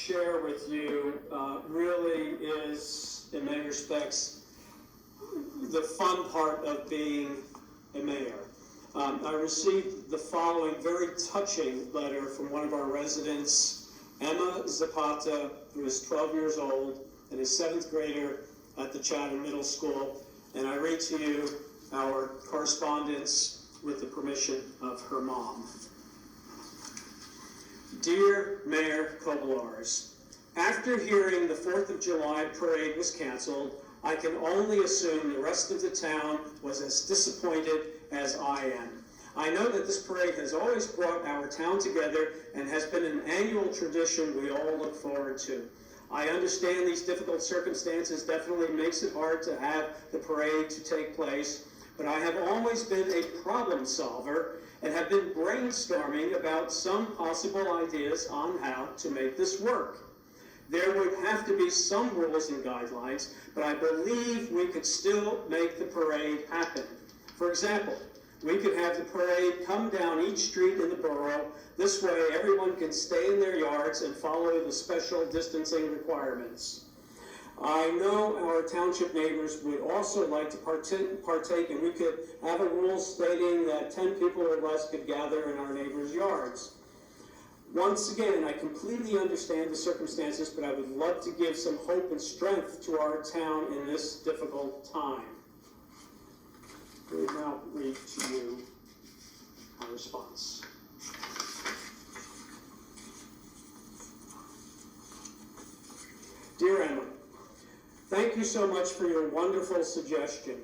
share with you really is, in many respects, the fun part of being a mayor. I received the following very touching letter from one of our residents, Emma Zapata, who is 12 years old and a 7th grader at the Chatham Middle School. And I read to you our correspondence with the permission of her mom. Dear Mayor Kobylarz, after hearing the 4th of July parade was canceled, I can only assume the rest of the town was as disappointed as I am. I know that this parade has always brought our town together and has been an annual tradition we all look forward to. I understand these difficult circumstances definitely makes it hard to have the parade to take place, but I have always been a problem solver and have been brainstorming about some possible ideas on how to make this work. There would have to be some rules and guidelines, but I believe we could still make the parade happen. For example, we could have the parade come down each street in the borough. This way everyone can stay in their yards and follow the special distancing requirements. I know our township neighbors would also like to partake, and we could have a rule stating that 10 people or less could gather in our neighbors' yards. Once again, I completely understand the circumstances, but I would love to give some hope and strength to our town in this difficult time. I will now read to you our response. Dear Emma, thank you so much for your wonderful suggestion.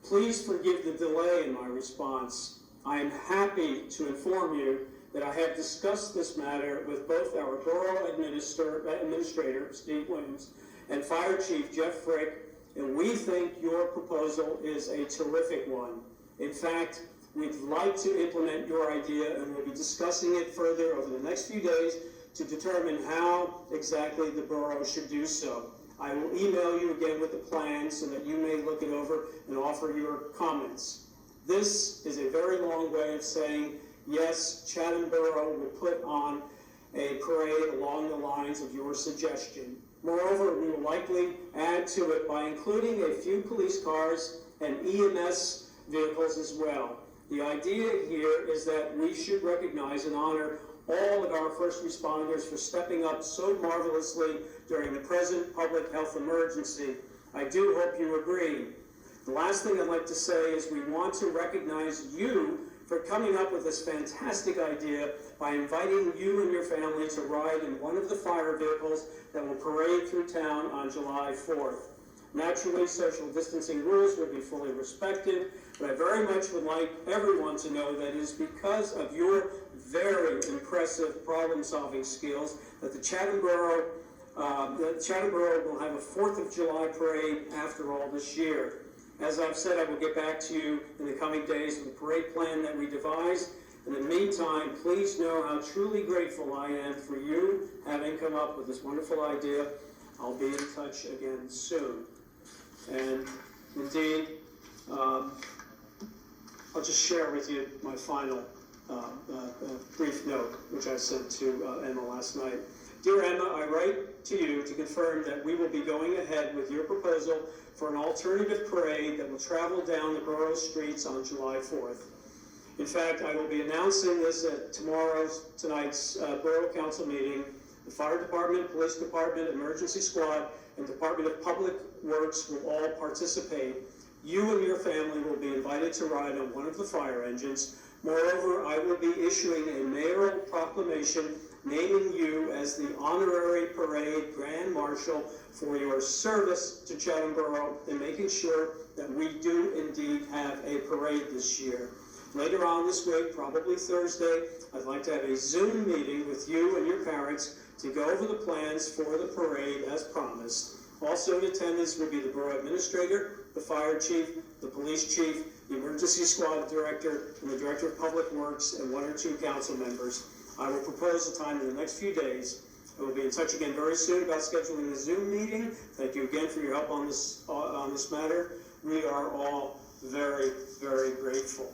Please forgive the delay in my response. I am happy to inform you that I have discussed this matter with both our Borough Administrator, Steve Williams, and Fire Chief Jeff Frick, and we think your proposal is a terrific one. In fact, we'd like to implement your idea, and we'll be discussing it further over the next few days to determine how exactly the borough should do so. I will email you again with the plan so that you may look it over and offer your comments. This is a very long way of saying, yes, Chatham Borough will put on a parade along the lines of your suggestion. Moreover, we will likely add to it by including a few police cars and EMS vehicles as well. The idea here is that we should recognize and honor all of our first responders for stepping up so marvelously during the present public health emergency. I do hope you agree. The last thing I'd like to say is we want to recognize you for coming up with this fantastic idea by inviting you and your family to ride in one of the fire vehicles that will parade through town on July 4th. Naturally, social distancing rules will be fully respected, but I very much would like everyone to know that it is because of your very impressive problem-solving skills that the Chatham Borough will have a 4th of July parade after all this year. As I've said, I will get back to you in the coming days with the parade plan that we devise. In the meantime, please know how truly grateful I am for you having come up with this wonderful idea. I'll be in touch again soon. And indeed, I'll just share with you my final brief note, which I sent to Emma last night. Dear Emma, I write to you to confirm that we will be going ahead with your proposal for an alternative parade that will travel down the borough streets on July 4th. In fact, I will be announcing this at tonight's Borough Council meeting. The Fire Department, Police Department, Emergency Squad, and Department of Public Works will all participate. You and your family will be invited to ride on one of the fire engines. Moreover, I will be issuing a mayoral proclamation naming you as the honorary parade grand marshal for your service to Chatham Borough and making sure that we do indeed have a parade this year. Later on this week, probably Thursday, I'd like to have a Zoom meeting with you and your parents to go over the plans for the parade as promised. Also in attendance will be the Borough Administrator, the Fire Chief, the Police Chief, the Emergency Squad Director, and the Director of Public Works, and 1 or 2 council members. I will propose a time in the next few days. I will be in touch again very soon about scheduling the Zoom meeting. Thank you again for your help on this matter. We are all very, very grateful.